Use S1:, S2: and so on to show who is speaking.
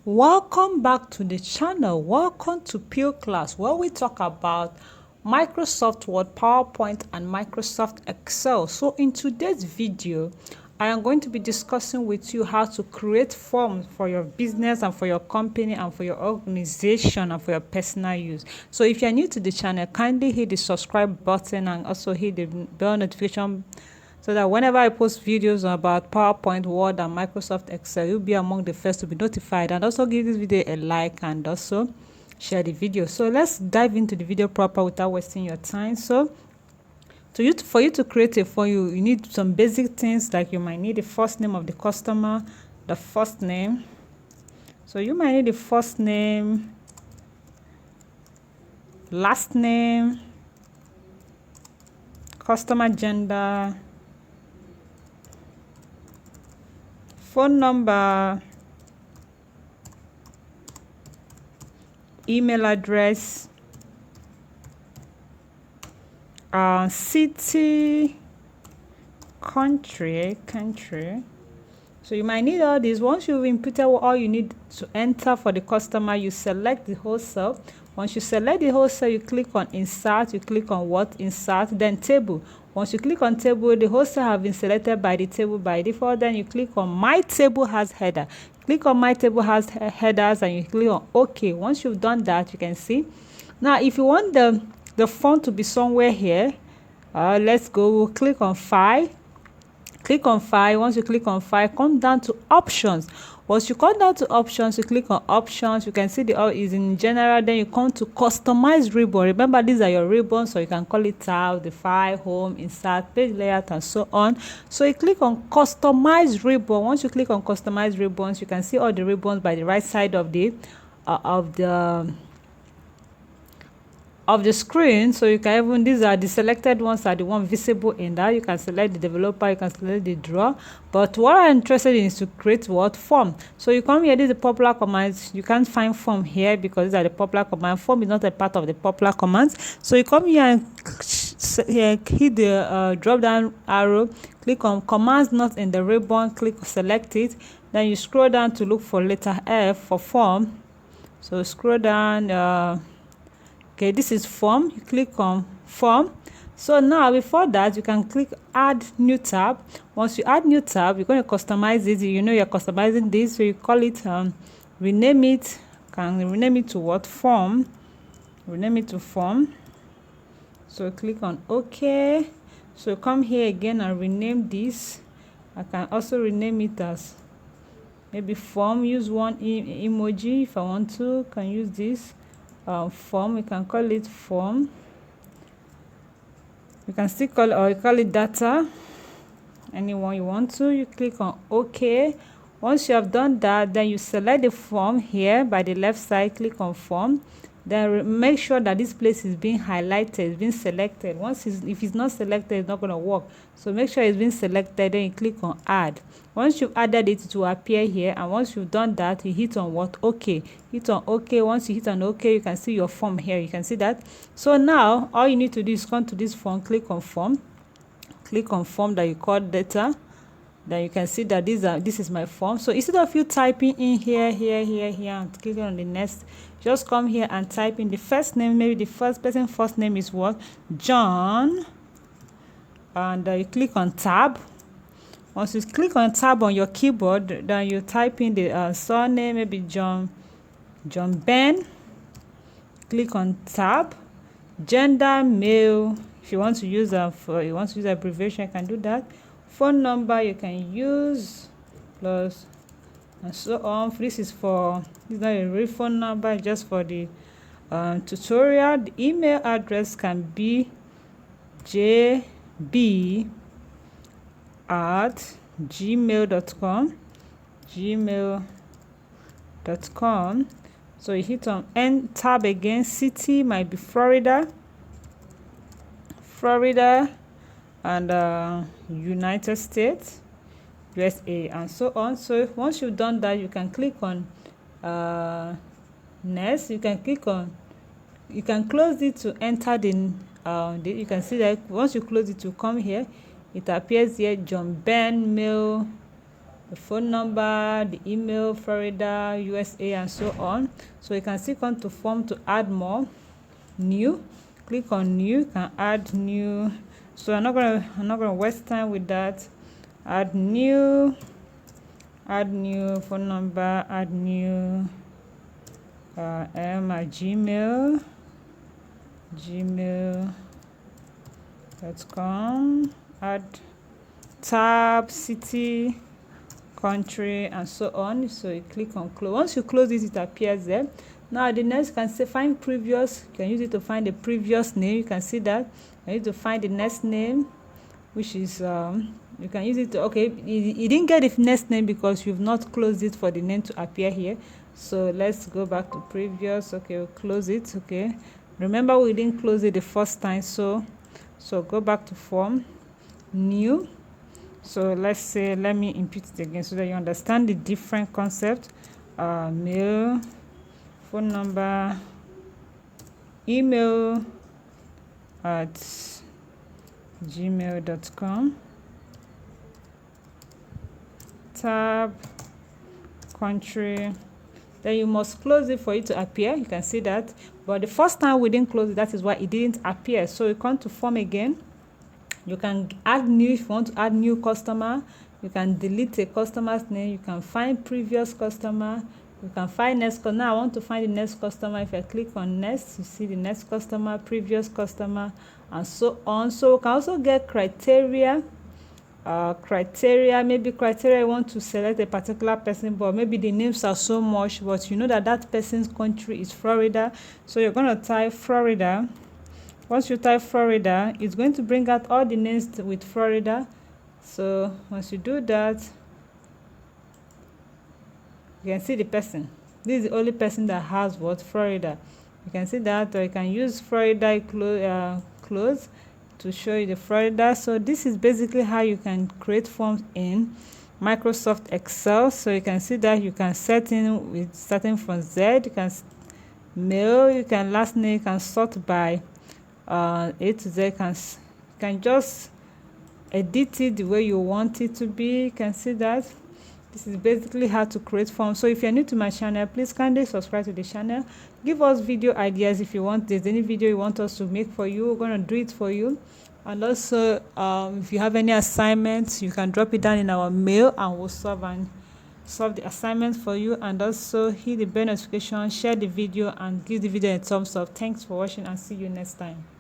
S1: Welcome back to the channel. Welcome to Pure Class, where we talk about Microsoft Word, PowerPoint, and Microsoft Excel. So in today's video, I am going to be discussing with you how to create forms for your business and for your company and for your organization and for your personal use. So if you're new to the channel, kindly hit the subscribe button and also hit the bell notification so that whenever I post videos about PowerPoint, Word, and Microsoft Excel, you'll be among the first to be notified. And also give this video a like and also share the video. So let's dive into the video proper without wasting your time. So for you to create a form, you need some basic things, like you might need the first name of the customer, the first name. So you might need the first name, last name, customer gender, phone number, email address, city, country. So you might need all these. Once you've inputted all you need to enter for the customer, you select the whole cell. Once you select the whole cell, you click on insert, you click on what? Insert, then table. Once you click on table, the whole cell have been selected by the table by default. Then you click on my table has header. Click on my table has headers and you click on OK. Once you've done that, you can see. Now, if you want the font to be somewhere here, let's go. We'll click on file. Click on file. Once you click on file, come down to options. Once you come down to options, you click on options. You can see the all is in general. Then you come to customize ribbon. Remember, these are your ribbons, so you can call it tab, the file, home, insert, page layout, and so on. So you click on customize ribbon. Once you click on customize ribbons, you can see all the ribbons by the right side of the screen. So you can even, these are the selected ones, are the one visible in that. You can select the developer, you can select the drawer, but what I'm interested in is to create what form. So you come here, this is the popular commands. You can't find form here because these are the popular command. Form is not a part of the popular commands. So you come here and hit the drop down arrow, click on commands not in the ribbon, click select it, then you scroll down to look for letter F for form. So scroll down, okay, this is form. You click on form. So now before that, you can click add new tab. Once you add new tab, you're going to customize it. You know you're customizing this, so you call it rename it. Can rename it to what? Form. Rename it to form. So click on OK. So come here again and rename this. I can also rename it as maybe form. Use one emoji if I want to. Can use this. Form, you can call it form. You can still call it data, anyone you want to. You click on OK. Once you have done that, then you select the form here by the left side, click on form. Then make sure that this place is being highlighted, it's being selected. If it's not selected, it's not going to work. So make sure it's been selected, then you click on add. Once you've added it, it will appear here. And once you've done that, you hit on what? OK. Hit on OK. Once you hit on OK, you can see your form here. You can see that. So now all you need to do is come to this form, click on form. Click on form that you call data. Then you can see that this is my form. So instead of you typing in here and clicking on the next, just come here and type in the first name. Maybe the first person's first name is what? John. And you click on tab. Once you click on tab on your keyboard, then you type in the surname, maybe John Ben. Click on tab. Gender male. If you want to use abbreviation, you can do that. Phone number you can use plus and so on. This is not a real phone number, just for the tutorial. The email address can be jb@gmail.com. So you hit on end tab again. City might be Florida, and United States, USA, and so on. So once you've done that, you can click on next. You can close it to enter the you can see that once you close it to come here, it appears here John Ben male the phone number, the email, Florida, USA, and so on. So you can click on to form to add more, new. Click on new, you can add new. So I'm not gonna waste time with that. Add new phone number, add new gmail.com, add tab, city, country, and so on. So you click on close. Once you close it, it appears there. Now the next, you can say find previous. You can use it to find the previous name. You can see that. You need to find the next name, which is you can use it to, okay, you didn't get the next name because you've not closed it for the name to appear here. So let's go back to previous. Okay, we'll close it. Okay, remember we didn't close it the first time, so go back to form, new. So let's say, let me input it again so that you understand the different concept. Mail, phone number, email at gmail.com, tab, country. Then you must close it for it to appear. You can see that, but the first time we didn't close it, that is why it didn't appear. So you come to form again. You can add new. If you want to add new customer, you can delete a customer's name. You can find previous customer. You can find next. Now I want to find the next customer. If I click on next, you see the next customer, previous customer, and so on. So we can also get criteria. Maybe criteria, you want to select a particular person, but maybe the names are so much, but you know that that person's country is Florida. So you're going to type Florida. Once you type Florida, it's going to bring out all the names with Florida. So once you do that, you can see the person. This is the only person that has what? Florida. You can see that, or you can use Florida close to show you the Florida. So this is basically how you can create forms in Microsoft Excel. So you can see that you can set in with starting from Z. You can mail, you can last name, you can sort by A to Z. You can just edit it the way you want it to be. You can see that this is basically how to create forms. So if you're new to my channel, please kindly subscribe to the channel. Give us video ideas if you want. There's any video you want us to make for you, we're going to do it for you. And also if you have any assignments, you can drop it down in our mail and we'll solve the assignment for you. And also hit the bell notification, share the video, and give the video a thumbs up. Thanks for watching and see you next time.